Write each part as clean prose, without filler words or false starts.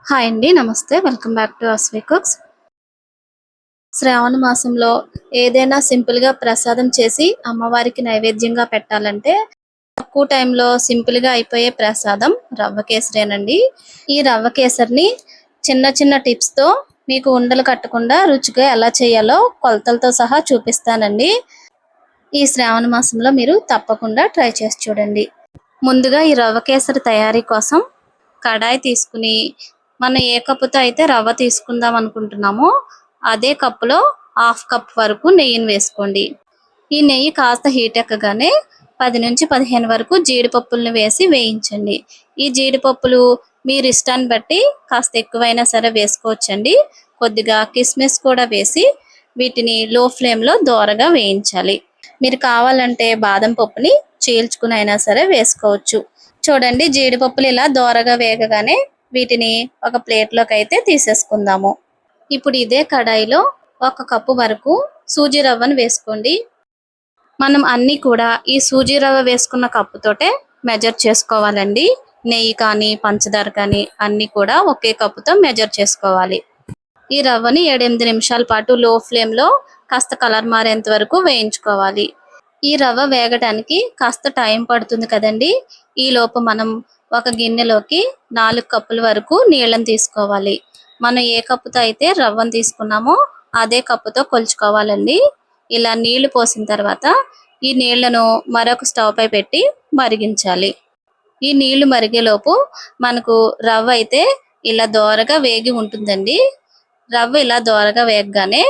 Hi అండి. నమస్తే. Welcome back to Aswi cooks. శ్రావణ మాసంలో ఏదైనా సింపుల్‌గా ప్రసాదం చేసి అమ్మవారికి నైవేద్యంగా పెట్టాలంటే తక్కువ టైంలో సింపుల్‌గా అయిపోయే ప్రసాదం రవ్వ కేసరేనండి. ఈ రవ్వ కేసరిని చిన్న చిన్న టిప్స్‌తో మీకు ఉండలు కట్టకుండా రుచిగా ఎలా చేయాలో కొలతలతో సహా చూపిస్తానండి. ఈ శ్రావణ మాసంలో మీరు తప్పకుండా ట్రై చేసి చూడండి. ముందుగా ఈ రవ్వ కేసరి తయారీ కోసం కడాయి తీసుకుని మనం ఏ కప్పుతో అయితే రవ్వ తీసుకుందాం అనుకుంటున్నామో అదే కప్పులో హాఫ్ కప్ వరకు నెయ్యిని వేసుకోండి. ఈ నెయ్యి కాస్త హీట్ ఎక్కగానే 10 నుంచి 15 వరకు జీడిపప్పులను వేసి వేయించండి. ఈ జీడిపప్పులు మీరు ఇష్టాన్ని బట్టి కాస్త ఎక్కువైనా సరే వేసుకోవచ్చండి. కొద్దిగా కిస్మిస్ కూడా వేసి వీటిని లో ఫ్లేమ్లో దోరగా వేయించాలి. మీరు కావాలంటే బాదం పప్పుని చీల్చుకుని అయినా సరే వేసుకోవచ్చు. చూడండి, జీడిపప్పులు ఇలా దోరగా వేగగానే వీటిని ఒక ప్లేట్లోకి అయితే తీసేసుకుందాము. ఇప్పుడు ఇదే కడాయిలో 1 కప్పు వరకు సూజీ రవ్వను వేసుకోండి. మనం అన్నీ కూడా ఈ సూజీ రవ్వ వేసుకున్న కప్పుతోటే మెజర్ చేసుకోవాలండి. నెయ్యి కానీ పంచదార కానీ అన్నీ కూడా ఒకే కప్పుతో మెజర్ చేసుకోవాలి. ఈ రవ్వని 7-8 నిమిషాల పాటు లో ఫ్లేమ్లో కాస్త కలర్ మారేంత వరకు వేయించుకోవాలి. ఈ రవ్వ వేగడానికి కాస్త టైం పడుతుంది కదండి. ఈలోపు మనం ఒక గిన్నెలోకి 4 కప్పుల వరకు నీళ్ళని తీసుకోవాలి. మనం ఏ కప్పుతో అయితే రవ్వను తీసుకున్నామో అదే కప్పుతో కొలుచుకోవాలండి. ఇలా నీళ్లు పోసిన తర్వాత ఈ నీళ్లను మరొక స్టవ్ పై పెట్టి మరిగించాలి. ఈ నీళ్లు మరిగేలోపు మనకు రవ్వ అయితే ఇలా దోరగా వేగి ఉంటుందండి. రవ్వ ఇలా దోరగా వేగగానే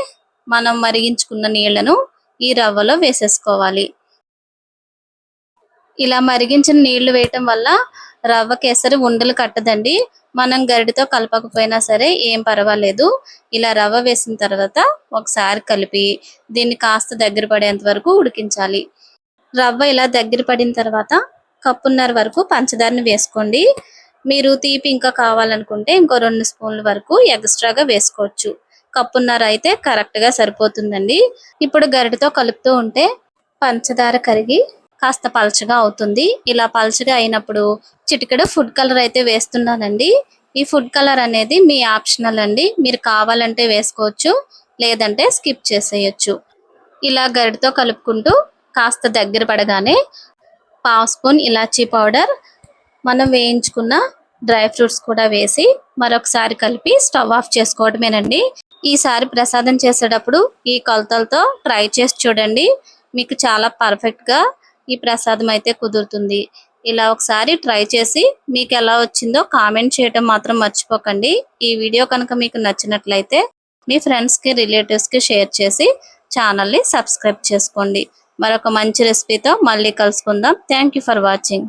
మనం మరిగించుకున్న నీళ్లను ఈ రవ్వలో వేసేసుకోవాలి. ఇలా మరిగించిన నీళ్లు వేయటం వల్ల రవ్వ కేసరి ఉండలు కట్టదండి. మనం గరిటెతో కలపకపోయినా సరే ఏం పర్వాలేదు. ఇలా రవ్వ వేసిన తర్వాత ఒకసారి కలిపి దీన్ని కాస్త దగ్గర పడేంత వరకు ఉడికించాలి. రవ్వ ఇలా దగ్గర పడిన తర్వాత కప్పున్నర వరకు పంచదారని వేసుకోండి. మీరు తీపి ఇంకా కావాలనుకుంటే ఇంకో 2 స్పూన్ల వరకు ఎక్స్ట్రాగా వేసుకోవచ్చు. కప్పున్నర అయితే కరెక్ట్గా సరిపోతుందండి. ఇప్పుడు గరిటెతో కలుపుతూ ఉంటే పంచదార కరిగి కాస్త పలచగా అవుతుంది. ఇలా పలచగా అయినప్పుడు చిటికెడు ఫుడ్ కలర్ అయితే వేస్తున్నానండి. ఈ ఫుడ్ కలర్ అనేది మీ ఆప్షనల్ అండి. మీరు కావాలంటే వేసుకోవచ్చు, లేదంటే స్కిప్ చేసేయచ్చు. ఇలా గరిటెతో కలుపుకుంటూ కాస్త దగ్గర పడగానే 1/2 స్పూన్ ఇలాచీ పౌడర్, మనం వేయించుకున్న డ్రై ఫ్రూట్స్ కూడా వేసి మరొకసారి కలిపి స్టవ్ ఆఫ్ చేసుకోవడమేనండి. ఈసారి ప్రసాదం చేసేటప్పుడు ఈ కొలతలతో ట్రై చేసి చూడండి. మీకు చాలా పర్ఫెక్ట్గా ఈ ప్రసాదం అయితే కుదురుతుంది. ఇలా ఒకసారి ట్రై చేసి మీకు ఎలా వచ్చిందో కామెంట్ చేయడం మాత్రం మర్చిపోకండి. ఈ వీడియో కనుక మీకు నచ్చినట్లయితే మీ ఫ్రెండ్స్కి రిలేటివ్స్కి షేర్ చేసి ఛానల్ని సబ్స్క్రైబ్ చేసుకోండి. మరొక మంచి రెసిపీతో మళ్ళీ కలుసుకుందాం. Thank you for watching.